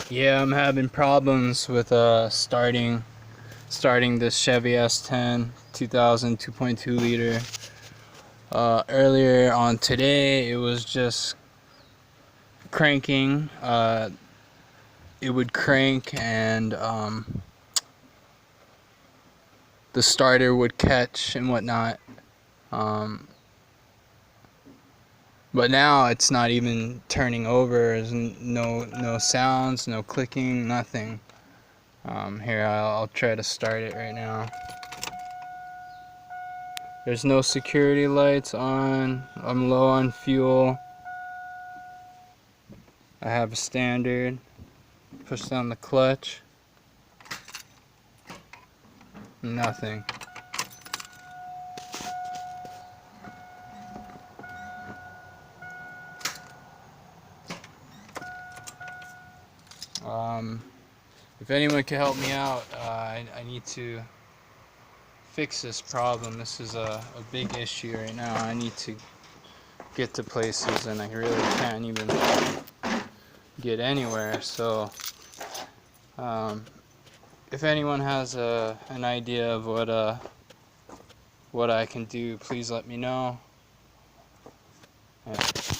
Yeah, I'm having problems with starting this Chevy S10 2000 2.2 liter. Earlier on today, it was just cranking. It would crank and the starter would catch and whatnot. Um, but now it's not even turning over. There's no sounds, no clicking, nothing. Here, I'll try to start it right now. There's no security lights on. I'm low on fuel. I have a standard. Push down the clutch. Nothing. If anyone can help me out, I need to fix this problem. This is a big issue right now. I need to get to places and I really can't even get anywhere. So if anyone has an idea of what I can do, please let me know. Yeah.